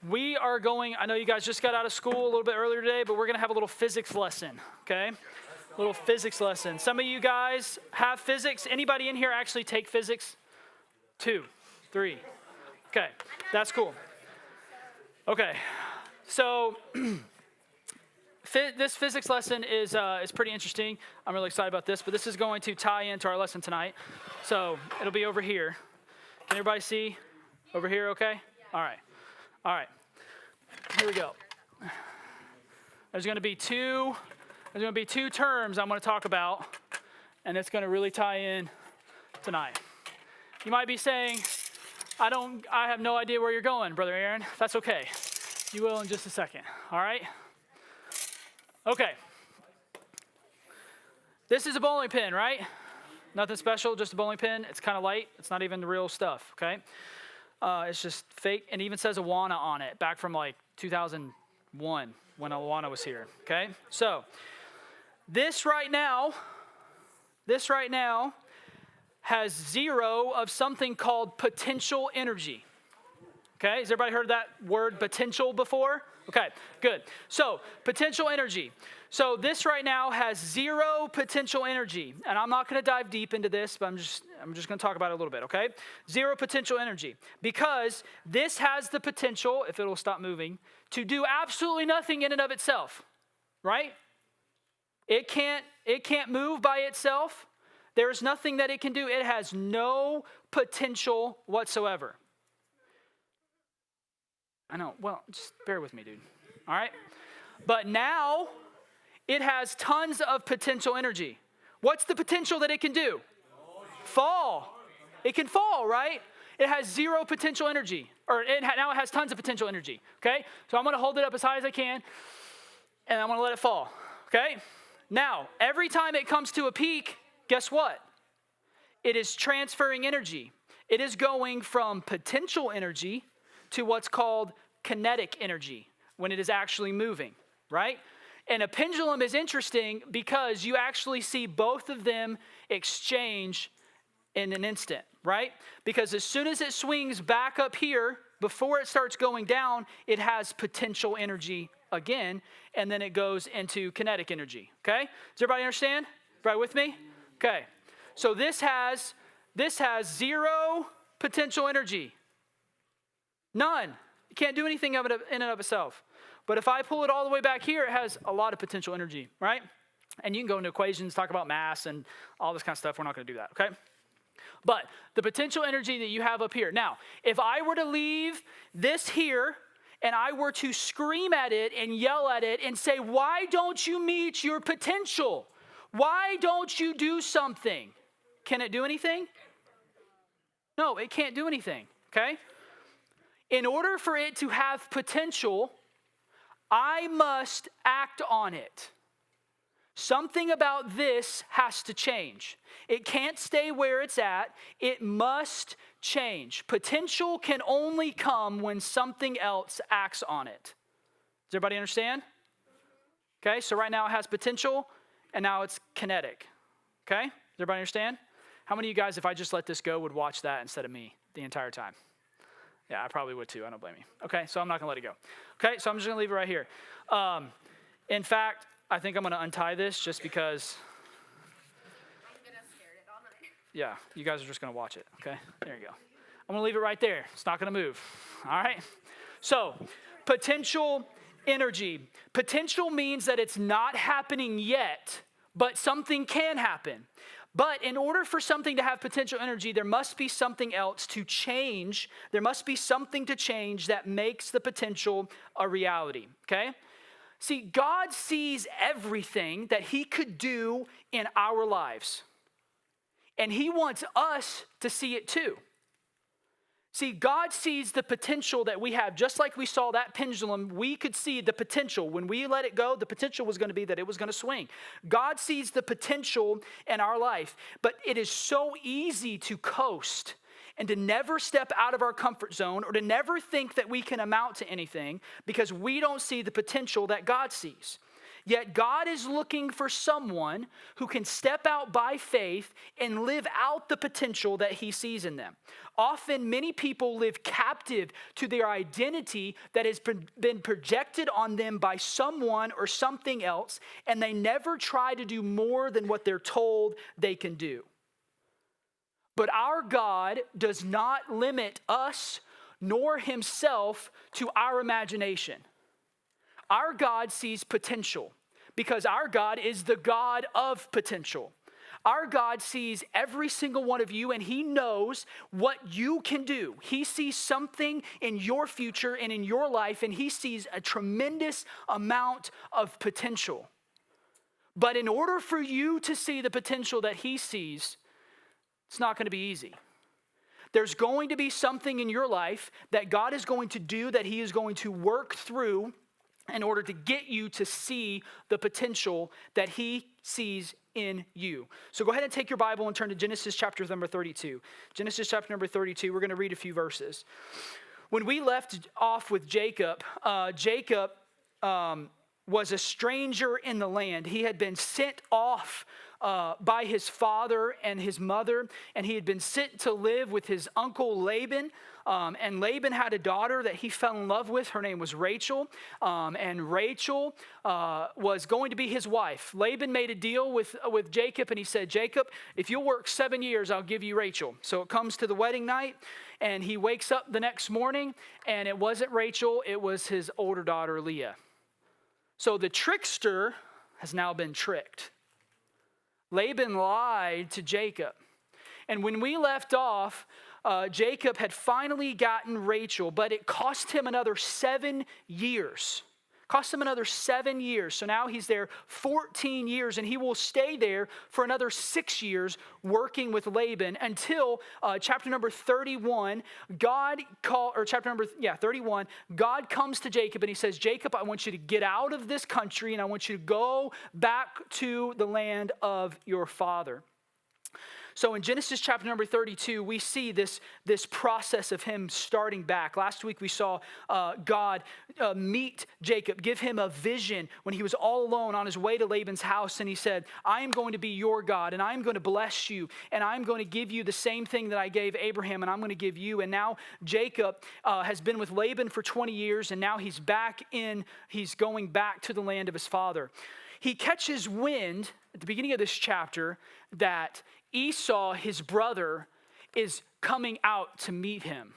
We are going, I know you guys just got out of school a little bit earlier today, but we're going to have a little physics lesson, okay? A little physics lesson. Some of you guys have physics. Anybody in here actually take physics? 2, 3. Okay, that's cool. Okay, so this physics lesson is pretty interesting. I'm really excited about this, but this is going to tie into our lesson tonight. So it'll be over here. Can everybody see? Over here, okay? All right. All right, here we go. There's going to be two terms I'm going to talk about, and it's going to really tie in tonight. You might be saying, I have no idea where you're going, Brother Aaron. That's okay. You will in just a second, all right? Okay. This is a bowling pin, right? Nothing special, just a bowling pin. It's kind of light. It's not even the real stuff, okay? It's just fake, and it even says Awana on it, back from like 2001 when Awana was here, okay? So, this right now has 0 of something called potential energy, okay? Has everybody heard that word potential before? Okay, good. So, potential energy. So this right now has 0 potential energy, and I'm not going to dive deep into this, but I'm just going to talk about it a little bit, okay? 0 potential energy, because this has the potential, if it'll stop moving, to do absolutely nothing in and of itself, right? It can't move by itself. There's nothing that it can do. It has no potential whatsoever. I know. Well, just bear with me, dude. All right? But now it has tons of potential energy. What's the potential that it can do? Fall. It can fall, right? It has 0 potential energy. Now it has tons of potential energy, okay? So I'm going to hold it up as high as I can, and I'm going to let it fall, okay? Now, every time it comes to a peak, guess what? It is transferring energy. It is going from potential energy to what's called kinetic energy when it is actually moving, right? And a pendulum is interesting because you actually see both of them exchange in an instant, right? Because as soon as it swings back up here, before it starts going down, it has potential energy again, and then it goes into kinetic energy, okay? Does everybody understand? Everybody with me? Okay. So this has 0 potential energy. None. It can't do anything of it in and of itself. But if I pull it all the way back here, it has a lot of potential energy, right? And you can go into equations, talk about mass and all this kind of stuff. We're not going to do that, okay? But the potential energy that you have up here. Now, if I were to leave this here and I were to scream at it and yell at it and say, why don't you meet your potential? Why don't you do something? Can it do anything? No, it can't do anything, okay? In order for it to have potential, I must act on it. Something about this has to change. It can't stay where it's at. It must change. Potential can only come when something else acts on it. Does everybody understand? Okay, so right now it has potential, and now it's kinetic. Okay, does everybody understand? How many of you guys, if I just let this go, would watch that instead of me the entire time? Yeah, I probably would too. I don't blame you. Okay, so I'm not going to let it go. Okay, so I'm just going to leave it right here. In fact, I think I'm going to untie this just because. I'm going to stare at it all night. Yeah, you guys are just going to watch it. Okay, there you go. I'm going to leave it right there. It's not going to move. All right? So, potential energy. Potential means that it's not happening yet, but something can happen. But in order for something to have potential energy, there must be something else to change. There must be something to change that makes the potential a reality, okay? See, God sees everything that he could do in our lives. And he wants us to see it too. See, God sees the potential that we have. Just like we saw that pendulum, we could see the potential. When we let it go, the potential was going to be that it was going to swing. God sees the potential in our life, but it is so easy to coast and to never step out of our comfort zone or to never think that we can amount to anything because we don't see the potential that God sees. Yet God is looking for someone who can step out by faith and live out the potential that he sees in them. Often, many people live captive to their identity that has been projected on them by someone or something else, and they never try to do more than what they're told they can do. But our God does not limit us nor himself to our imagination. Our God sees potential because our God is the God of potential. Our God sees every single one of you and he knows what you can do. He sees something in your future and in your life, and he sees a tremendous amount of potential. But in order for you to see the potential that he sees, it's not going to be easy. There's going to be something in your life that God is going to do, that he is going to work through in order to get you to see the potential that he sees in you. So go ahead and take your Bible and turn to Genesis chapter number 32. Genesis chapter number 32, we're going to read a few verses. When we left off with Jacob, Jacob was a stranger in the land. He had been sent off by his father and his mother, and he had been sent to live with his uncle Laban. And Laban had a daughter that he fell in love with. Her name was Rachel, and Rachel was going to be his wife. Laban made a deal with Jacob, and he said, Jacob, if you'll work 7 years, I'll give you Rachel. So it comes to the wedding night, and he wakes up the next morning, and it wasn't Rachel, it was his older daughter, Leah. So the trickster has now been tricked. Laban lied to Jacob. And when we left off, Jacob had finally gotten Rachel, but it cost him another 7 years. Cost him another 7 years. So now he's there 14 years, and he will stay there for another 6 years working with Laban until chapter number 31, God comes to Jacob and he says, Jacob, I want you to get out of this country and I want you to go back to the land of your father. So in Genesis chapter number 32, we see this process of him starting back. Last week we saw God meet Jacob, give him a vision when he was all alone on his way to Laban's house. And he said, I am going to be your God, and I am going to bless you, and I'm going to give you the same thing that I gave Abraham, and I'm going to give you. And now Jacob has been with Laban for 20 years, and now he's going back to the land of his father. He catches wind at the beginning of this chapter that Esau, his brother, is coming out to meet him.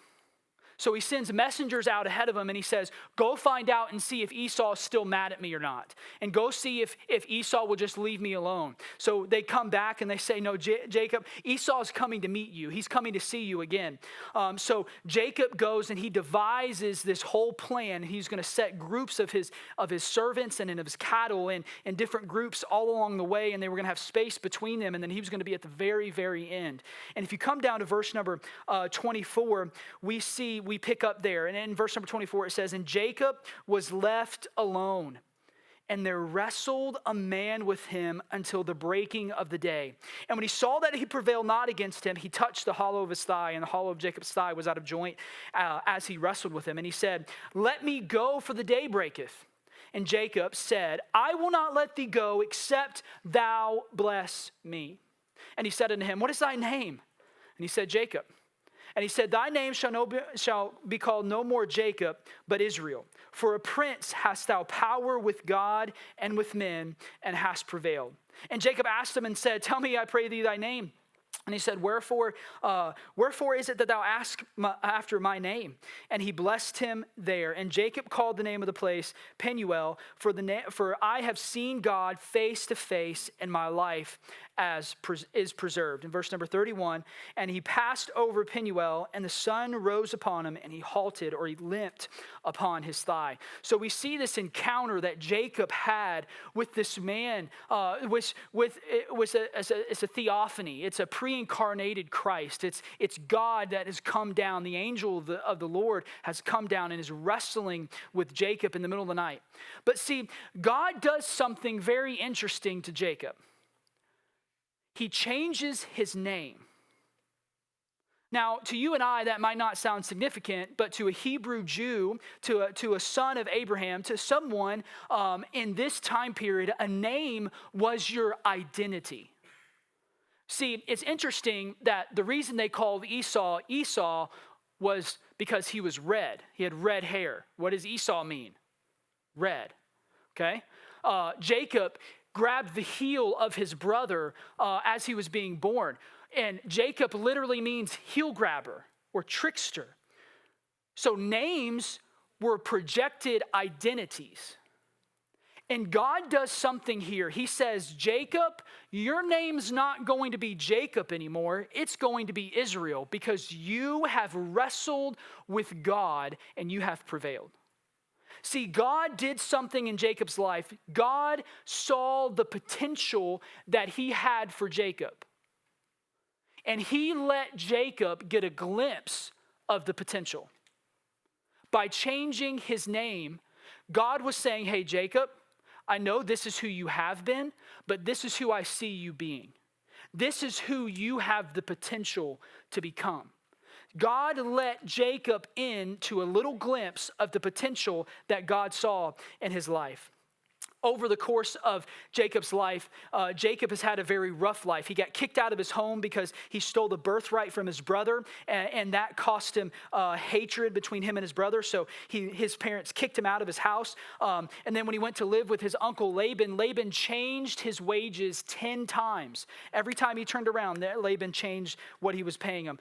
So he sends messengers out ahead of him and he says, go find out and see if Esau is still mad at me or not. And go see if Esau will just leave me alone. So they come back and they say, no, Jacob, Esau is coming to meet you. He's coming to see you again. So Jacob goes and he devises this whole plan. He's going to set groups of his servants and of his cattle in different groups all along the way. And they were going to have space between them. And then he was going to be at the very, very end. And if you come down to verse number 24, we pick up there. And in verse number 24, it says, and Jacob was left alone, and there wrestled a man with him until the breaking of the day. And when he saw that he prevailed not against him, he touched the hollow of his thigh, and the hollow of Jacob's thigh was out of joint as he wrestled with him. And he said, let me go, for the day breaketh. And Jacob said, I will not let thee go, except thou bless me. And he said unto him, what is thy name? And he said, Jacob. And he said, thy name shall be called no more Jacob, but Israel. For a prince hast thou power with God and with men, and hast prevailed. And Jacob asked him and said, tell me, I pray thee, thy name. And he said, wherefore is it that thou ask after my name? And he blessed him there. And Jacob called the name of the place Peniel, for I have seen God face to face, and my life is preserved. In verse number 31, and he passed over Peniel, and the sun rose upon him, and he halted, or he limped upon his thigh. So we see this encounter that Jacob had with this man, it's a theophany. It's a pre-incarnated Christ. It's God that has come down. The angel of the Lord has come down and is wrestling with Jacob in the middle of the night. But see, God does something very interesting to Jacob. He changes his name. Now, to you and I, that might not sound significant, but to a Hebrew Jew, to a son of Abraham, to someone in this time period, a name was your identity. See, it's interesting that the reason they called Esau Esau was because he was red. He had red hair. What does Esau mean? Red, okay? Jacob grabbed the heel of his brother as he was being born. And Jacob literally means heel grabber or trickster. So names were projected identities. And God does something here. He says, Jacob, your name's not going to be Jacob anymore. It's going to be Israel because you have wrestled with God and you have prevailed. See, God did something in Jacob's life. God saw the potential that he had for Jacob. And he let Jacob get a glimpse of the potential. By changing his name, God was saying, hey, Jacob, I know this is who you have been, but this is who I see you being. This is who you have the potential to become. God let Jacob into a little glimpse of the potential that God saw in his life. Over the course of Jacob's life, Jacob has had a very rough life. He got kicked out of his home because he stole the birthright from his brother, and that cost him hatred between him and his brother. So his parents kicked him out of his house. And then when he went to live with his uncle Laban, Laban changed his wages 10 times. Every time he turned around, Laban changed what he was paying him.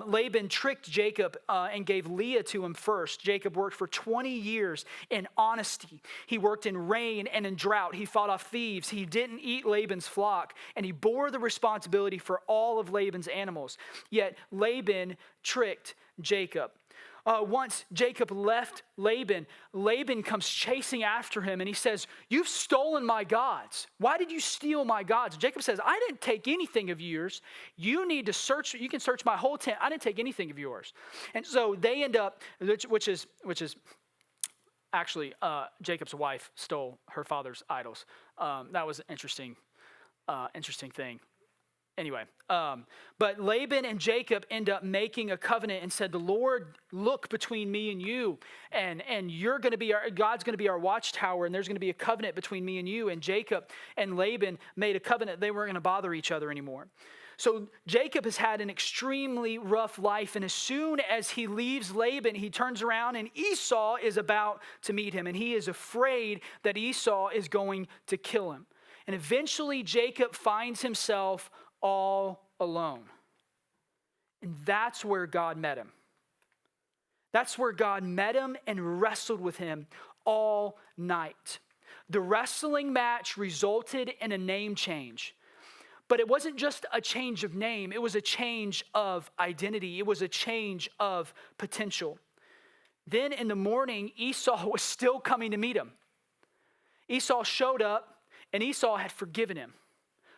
Laban tricked Jacob and gave Leah to him first. Jacob worked for 20 years in honesty. He worked in rain and in drought. He fought off thieves. He didn't eat Laban's flock, and he bore the responsibility for all of Laban's animals. Yet Laban tricked Jacob. Once Jacob left Laban, Laban comes chasing after him and he says, you've stolen my gods. Why did you steal my gods? Jacob says, I didn't take anything of yours. You need to search. You can search my whole tent. I didn't take anything of yours. And so they end up, which is actually, Jacob's wife stole her father's idols. That was an interesting thing. Anyway, but Laban and Jacob end up making a covenant and said, the Lord look between me and you, and you're going to be God's going to be our watchtower, and there's going to be a covenant between me and you. And Jacob and Laban made a covenant. They weren't going to bother each other anymore. So Jacob has had an extremely rough life, and as soon as he leaves Laban, he turns around and Esau is about to meet him, and he is afraid that Esau is going to kill him. And eventually Jacob finds himself all alone. And that's where God met him. That's where God met him and wrestled with him all night. The wrestling match resulted in a name change. But it wasn't just a change of name. It was a change of identity. It was a change of potential. Then in the morning, Esau was still coming to meet him. Esau showed up, and Esau had forgiven him.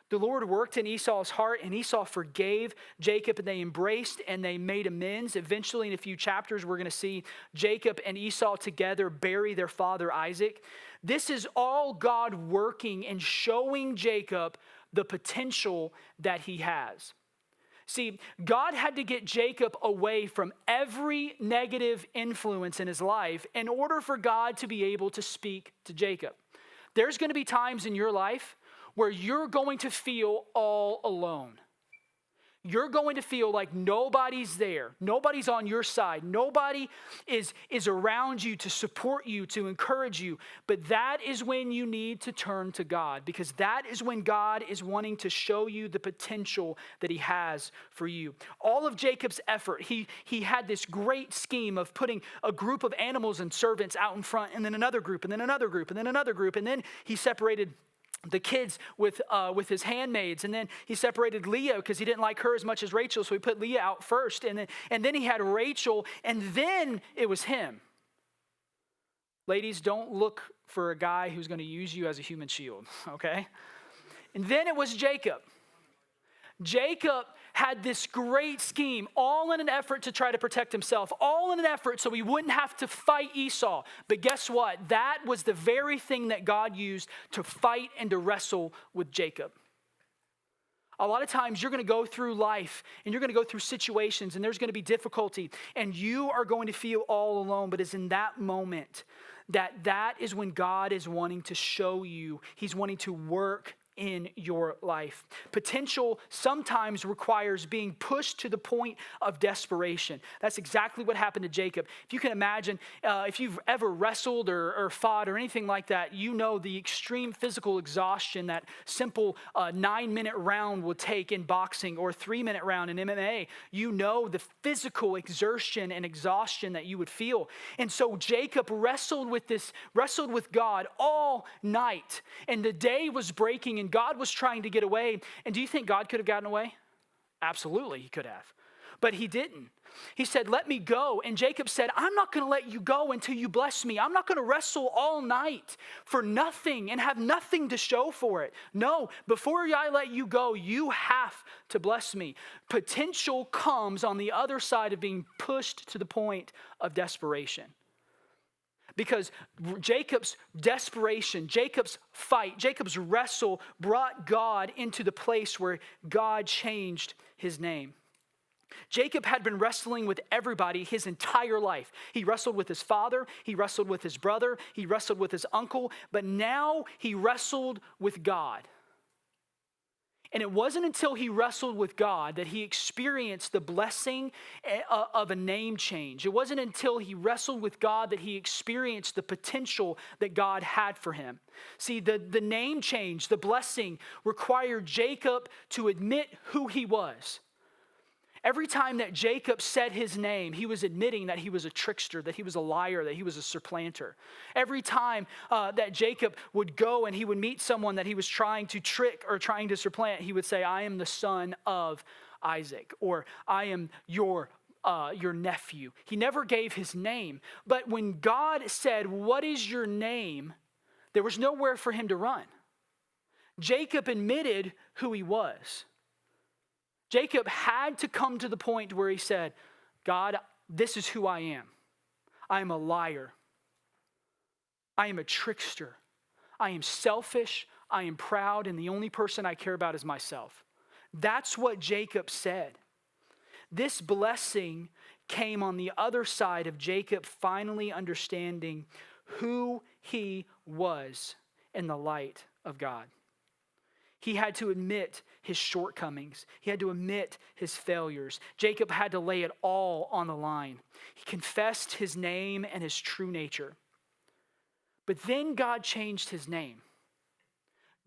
The Lord worked in Esau's heart, and Esau forgave Jacob, and they embraced and they made amends. Eventually, in a few chapters, we're going to see Jacob and Esau together bury their father Isaac. This is all God working and showing Jacob the potential that he has. See, God had to get Jacob away from every negative influence in his life in order for God to be able to speak to Jacob. There's going to be times in your life where you're going to feel all alone. You're going to feel like nobody's there. Nobody's on your side. Nobody is around you to support you, to encourage you. But that is when you need to turn to God, because that is when God is wanting to show you the potential that he has for you. All of Jacob's effort, he had this great scheme of putting a group of animals and servants out in front, and then another group, and then another group, and then another group. And then he separated the kids with his handmaids, and then he separated Leah because he didn't like her as much as Rachel, so he put Leah out first, and then he had Rachel, and then it was him. Ladies, don't look for a guy who's going to use you as a human shield, okay? And then it was Jacob. Jacob had this great scheme, all in an effort to try to protect himself, all in an effort so he wouldn't have to fight Esau. But guess what? That was the very thing that God used to fight and to wrestle with Jacob. A lot of times you're going to go through life and you're going to go through situations and there's going to be difficulty and you are going to feel all alone. But it's in that moment that is when God is wanting to show you, he's wanting to work in your life. Potential sometimes requires being pushed to the point of desperation. That's exactly what happened to Jacob. If you can imagine, if you've ever wrestled or fought or anything like that, you know the extreme physical exhaustion that simple 9-minute round will take in boxing or 3-minute round in MMA. You know the physical exertion and exhaustion that you would feel. And so Jacob wrestled with God all night, and the day was breaking and God was trying to get away. And do you think God could have gotten away? Absolutely, he could have. But he didn't. He said, let me go. And Jacob said, I'm not going to let you go until you bless me. I'm not going to wrestle all night for nothing and have nothing to show for it. No, before I let you go, you have to bless me. Potential comes on the other side of being pushed to the point of desperation. Because Jacob's desperation, Jacob's fight, Jacob's wrestle brought God into the place where God changed his name. Jacob had been wrestling with everybody his entire life. He wrestled with his father, he wrestled with his brother, he wrestled with his uncle, but now he wrestled with God. And it wasn't until he wrestled with God that he experienced the blessing of a name change. It wasn't until he wrestled with God that he experienced the potential that God had for him. See, the name change, the blessing, required Jacob to admit who he was. Every time that Jacob said his name, he was admitting that he was a trickster, that he was a liar, that he was a supplanter. Every time that Jacob would go and he would meet someone that he was trying to trick or trying to supplant, he would say, I am the son of Isaac, or I am your nephew. He never gave his name. But when God said, what is your name? There was nowhere for him to run. Jacob admitted who he was. Jacob had to come to the point where he said, God, this is who I am. I am a liar. I am a trickster. I am selfish. I am proud, and the only person I care about is myself. That's what Jacob said. This blessing came on the other side of Jacob finally understanding who he was in the light of God. He had to admit his shortcomings. He had to admit his failures. Jacob had to lay it all on the line. He confessed his name and his true nature. But then God changed his name.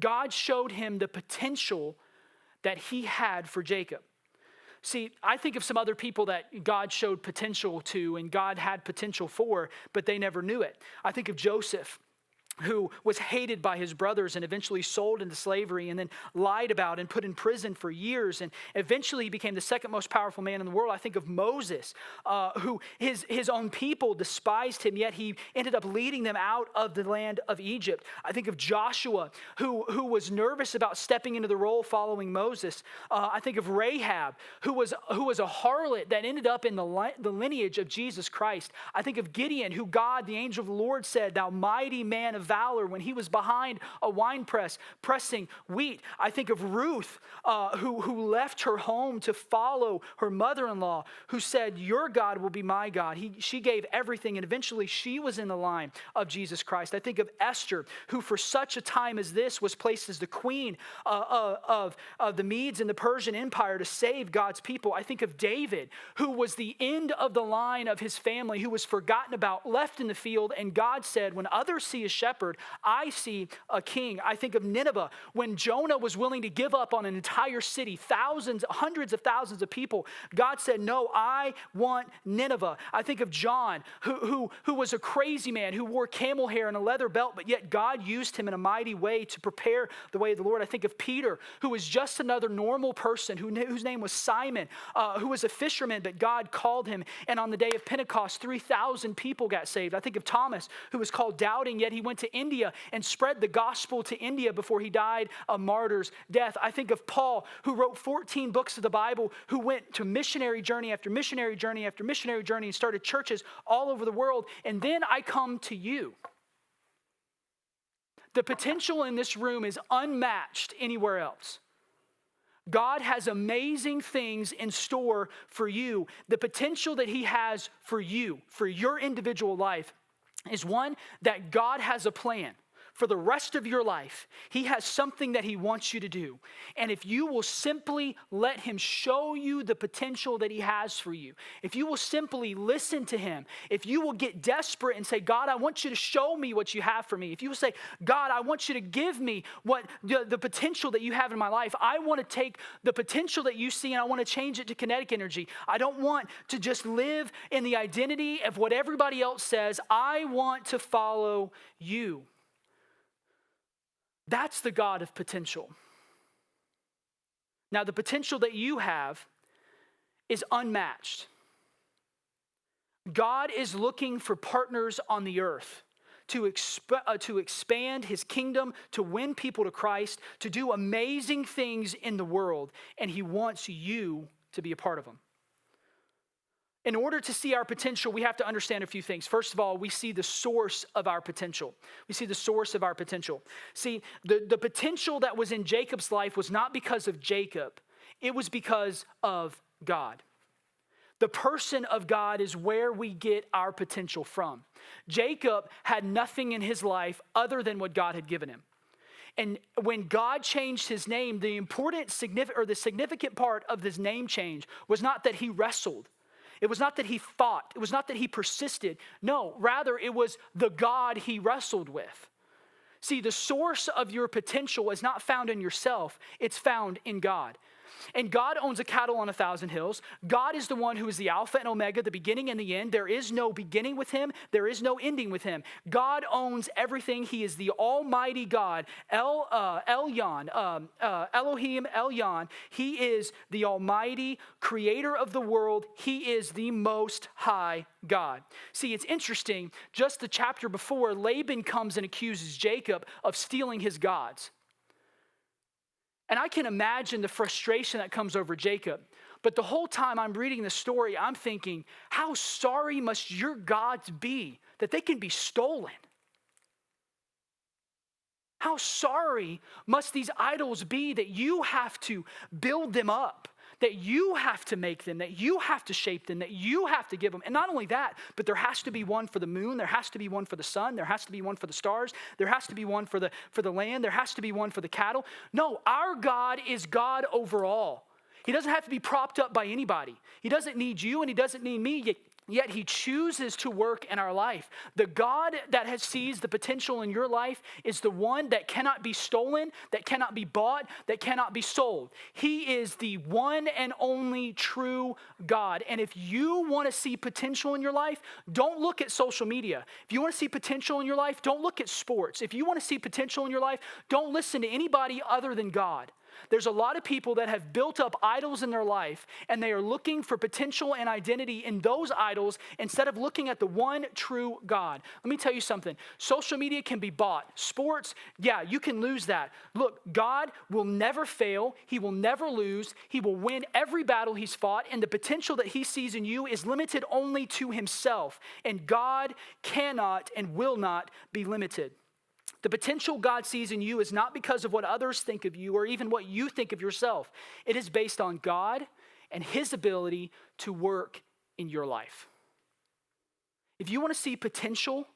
God showed him the potential that he had for Jacob. See, I think of some other people that God showed potential to and God had potential for, but they never knew it. I think of Joseph, who was hated by his brothers and eventually sold into slavery and then lied about and put in prison for years, and eventually he became the second most powerful man in the world. I think of Moses, who his own people despised him, yet he ended up leading them out of the land of Egypt. I think of Joshua, who was nervous about stepping into the role following Moses. I think of Rahab, who was a harlot that ended up in the lineage of Jesus Christ. I think of Gideon, who God, the angel of the Lord, said, thou mighty man of valor, when he was behind a wine press pressing wheat. I think of Ruth, who left her home to follow her mother-in-law, who said, your God will be my God. She gave everything, and eventually she was in the line of Jesus Christ. I think of Esther, who for such a time as this was placed as the queen of the Medes and the Persian Empire to save God's people. I think of David, who was the end of the line of his family, who was forgotten about, left in the field, and God said, when others see a shepherd, I see a king. I think of Nineveh, when Jonah was willing to give up on an entire city, thousands, hundreds of thousands of people. God said, no, I want Nineveh. I think of John, who was a crazy man, who wore camel hair and a leather belt, but yet God used him in a mighty way to prepare the way of the Lord. I think of Peter, who was just another normal person, whose name was Simon, who was a fisherman, but God called him. And on the day of Pentecost, 3,000 people got saved. I think of Thomas, who was called Doubting, yet he went to India and spread the gospel to India before he died a martyr's death. I think of Paul, who wrote 14 books of the Bible, who went to missionary journey after missionary journey after missionary journey and started churches all over the world. And then I come to you. The potential in this room is unmatched anywhere else. God has amazing things in store for you. The potential that he has for you, for your individual life, is one that God has a plan. For the rest of your life, he has something that he wants you to do. And if you will simply let him show you the potential that he has for you, if you will simply listen to him, if you will get desperate and say, God, I want you to show me what you have for me. If you will say, God, I want you to give me what the potential that you have in my life. I want to take the potential that you see and I want to change it to kinetic energy. I don't want to just live in the identity of what everybody else says. I want to follow you. That's the God of potential. Now, the potential that you have is unmatched. God is looking for partners on the earth to expand his kingdom, to win people to Christ, to do amazing things in the world, and he wants you to be a part of them. In order to see our potential, we have to understand a few things. First of all, we see the source of our potential. We see the source of our potential. See, the potential that was in Jacob's life was not because of Jacob. It was because of God. The person of God is where we get our potential from. Jacob had nothing in his life other than what God had given him. And when God changed his name, the significant part of this name change was not that he wrestled. It was not that he fought. It was not that he persisted. No, rather it was the God he wrestled with. See, the source of your potential is not found in yourself. It's found in God. And God owns a cattle on 1,000 hills. God is the one who is the Alpha and Omega, the beginning and the end. There is no beginning with him. There is no ending with him. God owns everything. He is the Almighty God, Elohim, Elyon. He is the Almighty creator of the world. He is the Most High God. See, it's interesting. Just the chapter before, Laban comes and accuses Jacob of stealing his gods. And I can imagine the frustration that comes over Jacob. But the whole time I'm reading the story, I'm thinking, how sorry must your gods be that they can be stolen? How sorry must these idols be that you have to build them up, that you have to make them, that you have to shape them, that you have to give them. And not only that, but there has to be one for the moon, there has to be one for the sun, there has to be one for the stars, there has to be one for the land, there has to be one for the cattle. No, our God is God over all. He doesn't have to be propped up by anybody. He doesn't need you and he doesn't need me, yet he chooses to work in our life. The God that sees the potential in your life is the one that cannot be stolen, that cannot be bought, that cannot be sold. He is the one and only true God. And if you want to see potential in your life, don't look at social media. If you want to see potential in your life, don't look at sports. If you want to see potential in your life, don't listen to anybody other than God. There's a lot of people that have built up idols in their life, and they are looking for potential and identity in those idols instead of looking at the one true God. Let me tell you something. Social media can be bought. Sports, yeah, you can lose that. Look, God will never fail. He will never lose. He will win every battle he's fought, and the potential that he sees in you is limited only to himself. And God cannot and will not be limited. The potential God sees in you is not because of what others think of you or even what you think of yourself. It is based on God and his ability to work in your life. If you want to see potential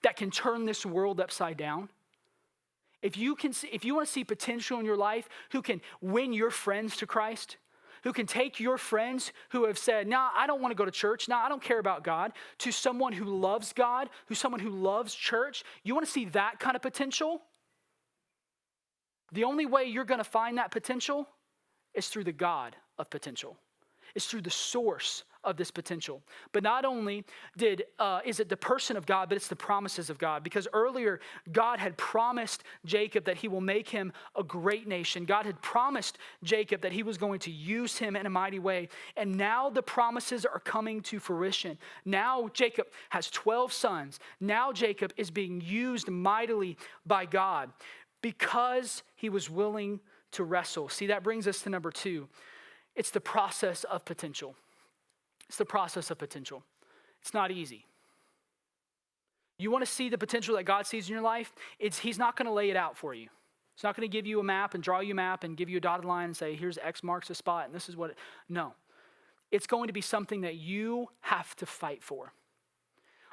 that can turn this world upside down, if you want to see potential in your life who can win your friends to Christ, who can take your friends who have said, nah, I don't want to go to church, nah, I don't care about God, to someone who loves God, someone who loves church. You want to see that kind of potential? The only way you're going to find that potential is through the God of potential. It's through the source of this potential. But not only is it the person of God, but it's the promises of God. Because earlier, God had promised Jacob that he will make him a great nation. God had promised Jacob that he was going to use him in a mighty way. And now the promises are coming to fruition. Now Jacob has 12 sons. Now Jacob is being used mightily by God because he was willing to wrestle. See, that brings us to number 2. It's the process of potential. It's the process of potential. It's not easy. You want to see the potential that God sees in your life? He's not going to lay it out for you. It's not going to give you a map and draw you a map and give you a dotted line and say, here's X marks the spot and this is what. No. It's going to be something that you have to fight for.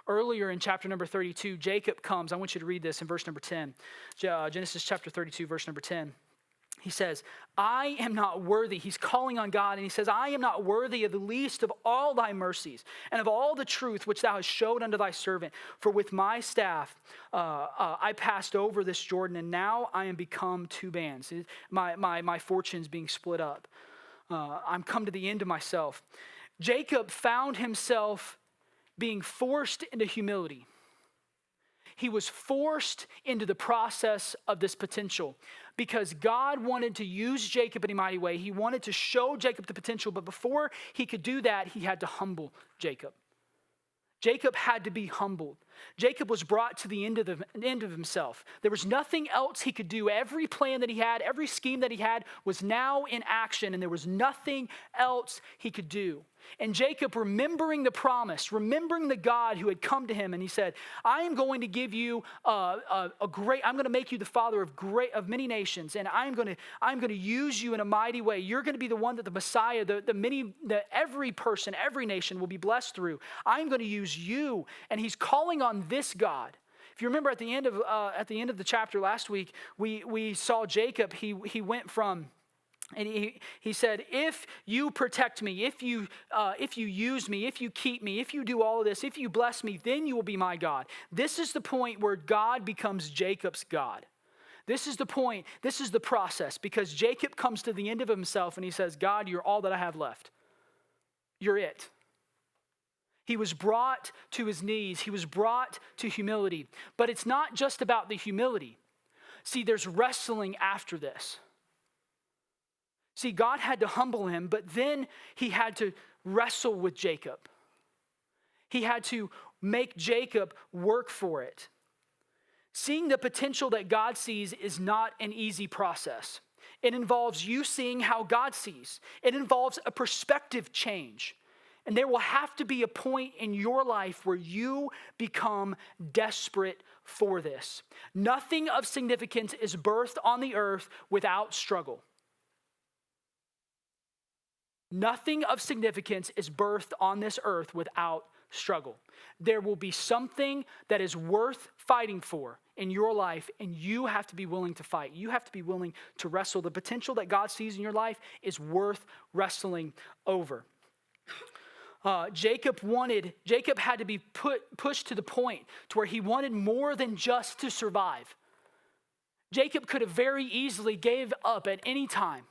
Earlier in chapter number 32, Jacob comes. I want you to read this in verse number 10. Genesis chapter 32, verse number 10. He says, I am not worthy. He's calling on God and he says, I am not worthy of the least of all thy mercies and of all the truth which thou hast showed unto thy servant. For with my staff I passed over this Jordan, and now I am become two bands. My fortunes being split up. I'm come to the end of myself. Jacob found himself being forced into humility. He was forced into the process of this potential because God wanted to use Jacob in a mighty way. He wanted to show Jacob the potential, but before he could do that, he had to humble Jacob. Jacob had to be humbled. Jacob was brought to the end of himself. There was nothing else he could do. Every plan that he had, every scheme that he had was now in action, and there was nothing else he could do. And Jacob, remembering the promise, remembering the God who had come to him, and he said, I am going to give you I'm going to make you the father of many nations, and I'm going to use you in a mighty way. You're going to be the one that the Messiah, every person, every nation will be blessed through. I'm going to use you. And he's calling on this God. If you remember at the end of the chapter last week, we saw Jacob. He went from. And he said, if you protect me, if you use me, if you keep me, if you do all of this, if you bless me, then you will be my God. This is the point where God becomes Jacob's God. This is the point. This is the process, because Jacob comes to the end of himself and he says, God, you're all that I have left. You're it. He was brought to his knees. He was brought to humility. But it's not just about the humility. See, there's wrestling after this. See, God had to humble him, but then he had to wrestle with Jacob. He had to make Jacob work for it. Seeing the potential that God sees is not an easy process. It involves you seeing how God sees. It involves a perspective change. And there will have to be a point in your life where you become desperate for this. Nothing of significance is birthed on the earth without struggle. Nothing of significance is birthed on this earth without struggle. There will be something that is worth fighting for in your life, and you have to be willing to fight. You have to be willing to wrestle. The potential that God sees in your life is worth wrestling over. Jacob had to be pushed to the point to where he wanted more than just to survive. Jacob could have very easily gave up at any time.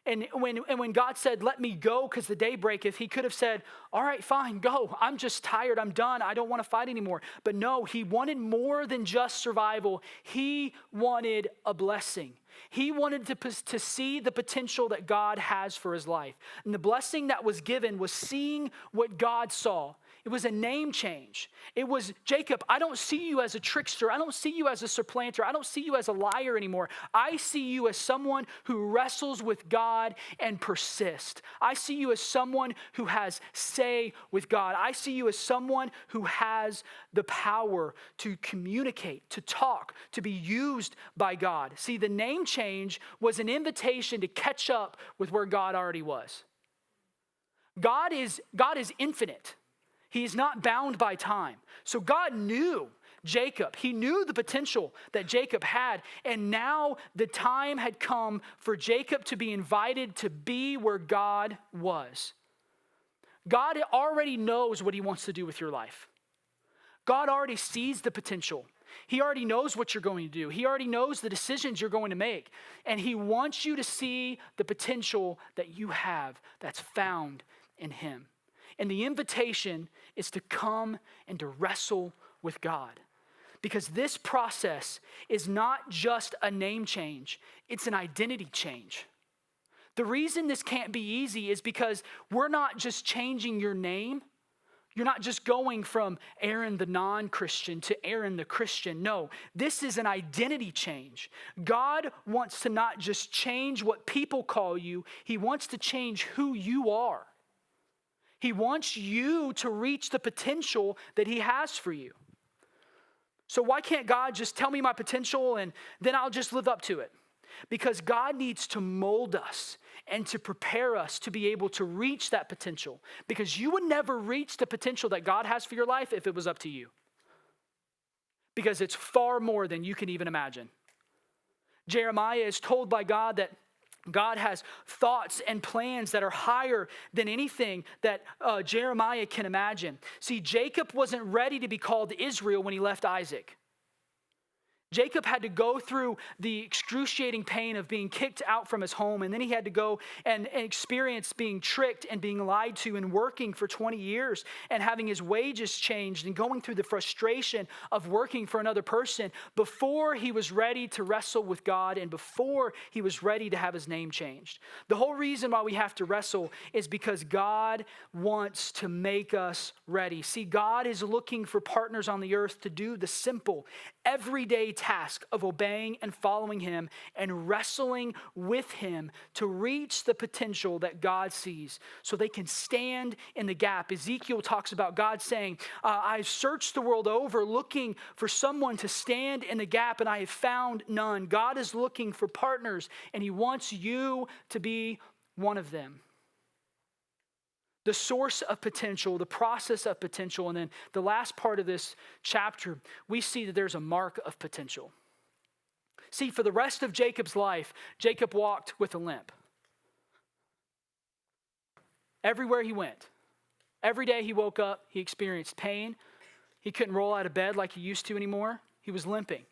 And when God said, let me go because the day breaketh, he could have said, all right, fine, go. I'm just tired. I'm done. I don't want to fight anymore. But no, he wanted more than just survival. He wanted a blessing. He wanted to see the potential that God has for his life. And the blessing that was given was seeing what God saw. It was a name change. It was, Jacob, I don't see you as a trickster. I don't see you as a supplanter. I don't see you as a liar anymore. I see you as someone who wrestles with God and persists. I see you as someone who has say with God. I see you as someone who has the power to communicate, to talk, to be used by God. See, the name change was an invitation to catch up with where God already was. God is infinite. He is not bound by time. So God knew Jacob. He knew the potential that Jacob had. And now the time had come for Jacob to be invited to be where God was. God already knows what he wants to do with your life. God already sees the potential. He already knows what you're going to do. He already knows the decisions you're going to make. And he wants you to see the potential that you have that's found in him. And the invitation is to come and to wrestle with God. Because this process is not just a name change, it's an identity change. The reason this can't be easy is because we're not just changing your name. You're not just going from Aaron the non-Christian to Aaron the Christian. No, this is an identity change. God wants to not just change what people call you, he wants to change who you are. He wants you to reach the potential that he has for you. So why can't God just tell me my potential and then I'll just live up to it? Because God needs to mold us and to prepare us to be able to reach that potential. Because you would never reach the potential that God has for your life if it was up to you. Because it's far more than you can even imagine. Jeremiah is told by God that God has thoughts and plans that are higher than anything that Jeremiah can imagine. See, Jacob wasn't ready to be called Israel when he left Isaac. Jacob had to go through the excruciating pain of being kicked out from his home, and then he had to go and experience being tricked and being lied to and working for 20 years and having his wages changed and going through the frustration of working for another person before he was ready to wrestle with God and before he was ready to have his name changed. The whole reason why we have to wrestle is because God wants to make us ready. See, God is looking for partners on the earth to do the simple, everyday task of obeying and following him and wrestling with him to reach the potential that God sees so they can stand in the gap. Ezekiel talks about God saying, I've searched the world over looking for someone to stand in the gap and I have found none. God is looking for partners and he wants you to be one of them. The source of potential, the process of potential, and then the last part of this chapter, we see that there's a mark of potential. See, for the rest of Jacob's life, Jacob walked with a limp. Everywhere he went, every day he woke up, he experienced pain. He couldn't roll out of bed like he used to anymore. He was limping.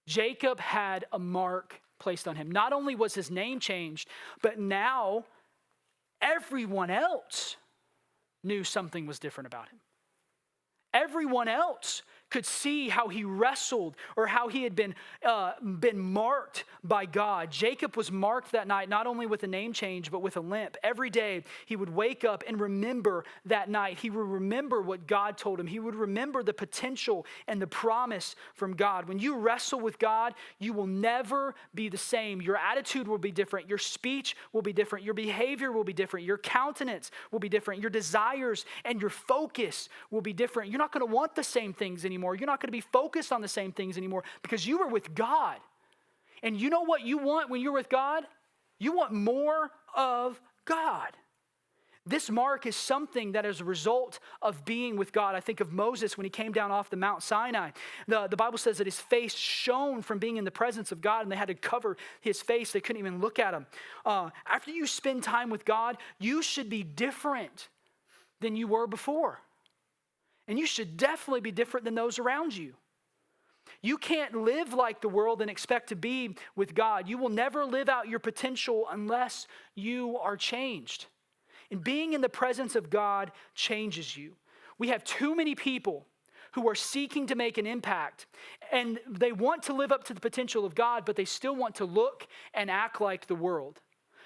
Jacob had a mark placed on him. Not only was his name changed, but now everyone else knew something was different about him. Everyone else could see how he wrestled or how he had been marked by God. Jacob was marked that night not only with a name change, but with a limp. Every day he would wake up and remember that night. He would remember what God told him. He would remember the potential and the promise from God. When you wrestle with God, you will never be the same. Your attitude will be different. Your speech will be different. Your behavior will be different. Your countenance will be different. Your desires and your focus will be different. You're not going to want the same things anymore. You're not going to be focused on the same things anymore because you are with God. And you know what you want when you're with God? You want more of God. This mark is something that is a result of being with God. I think of Moses when he came down off the Mount Sinai. The Bible says that his face shone from being in the presence of God and they had to cover his face. They couldn't even look at him. After you spend time with God, you should be different than you were before. And you should definitely be different than those around you. You can't live like the world and expect to be with God. You will never live out your potential unless you are changed. And being in the presence of God changes you. We have too many people who are seeking to make an impact, and they want to live up to the potential of God, but they still want to look and act like the world.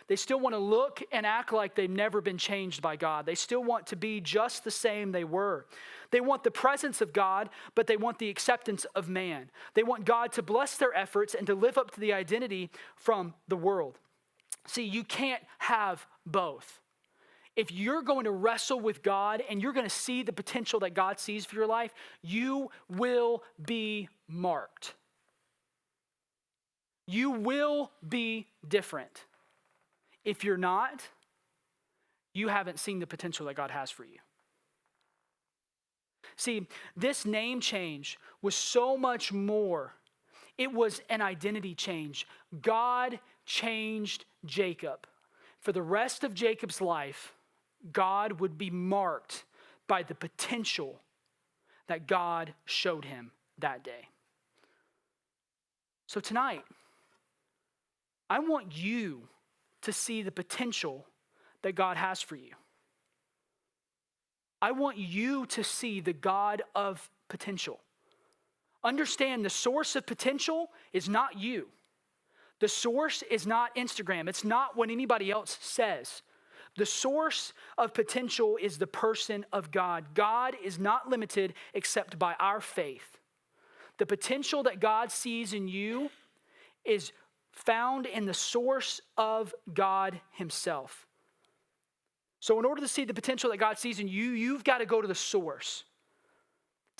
They still want to look and act like they've never been changed by God. They still want to be just the same they were. They want the presence of God, but they want the acceptance of man. They want God to bless their efforts and to live up to the identity from the world. See, you can't have both. If you're going to wrestle with God and you're going to see the potential that God sees for your life, you will be marked. You will be different. If you're not, you haven't seen the potential that God has for you. See, this name change was so much more. It was an identity change. God changed Jacob. For the rest of Jacob's life, God would be marked by the potential that God showed him that day. So tonight, I want you to see the potential that God has for you. I want you to see the God of potential. Understand the source of potential is not you. The source is not Instagram. It's not what anybody else says. The source of potential is the person of God. God is not limited except by our faith. The potential that God sees in you is found in the source of God himself. So in order to see the potential that God sees in you, you've got to go to the source.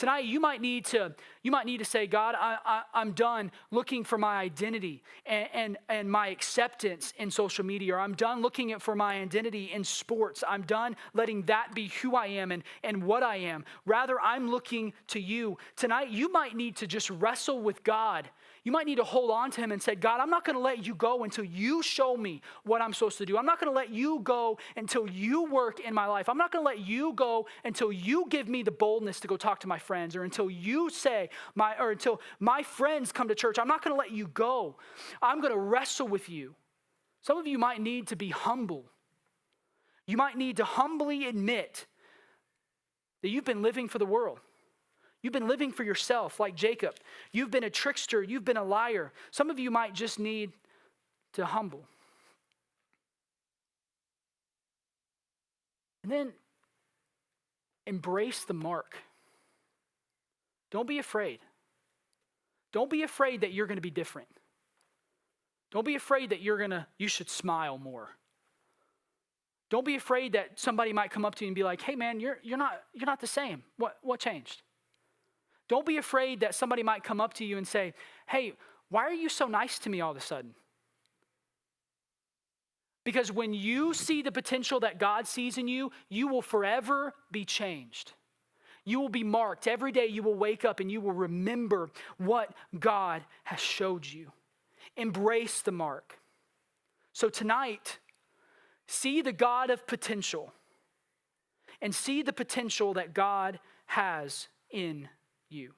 Tonight, you might need to say, God, I'm done looking for my identity and my acceptance in social media, or I'm done looking for my identity in sports. I'm done letting that be who I am and what I am. Rather, I'm looking to you. Tonight, you might need to just wrestle with God. You might need to hold on to him and say, God, I'm not going to let you go until you show me what I'm supposed to do. I'm not going to let you go until you work in my life. I'm not going to let you go until you give me the boldness to go talk to my friends, or until you say, until my friends come to church. I'm not going to let you go. I'm going to wrestle with you. Some of you might need to be humble. You might need to humbly admit that you've been living for the world. You've been living for yourself like Jacob. You've been a trickster. You've been a liar. Some of you might just need to humble. And then embrace the mark. Don't be afraid. Don't be afraid that you're going to be different. Don't be afraid that you should smile more. Don't be afraid that somebody might come up to you and be like, hey man, you're not the same. What changed? Don't be afraid that somebody might come up to you and say, hey, why are you so nice to me all of a sudden? Because when you see the potential that God sees in you, you will forever be changed. You will be marked. Every day you will wake up and you will remember what God has showed you. Embrace the mark. So tonight, see the God of potential and see the potential that God has in you.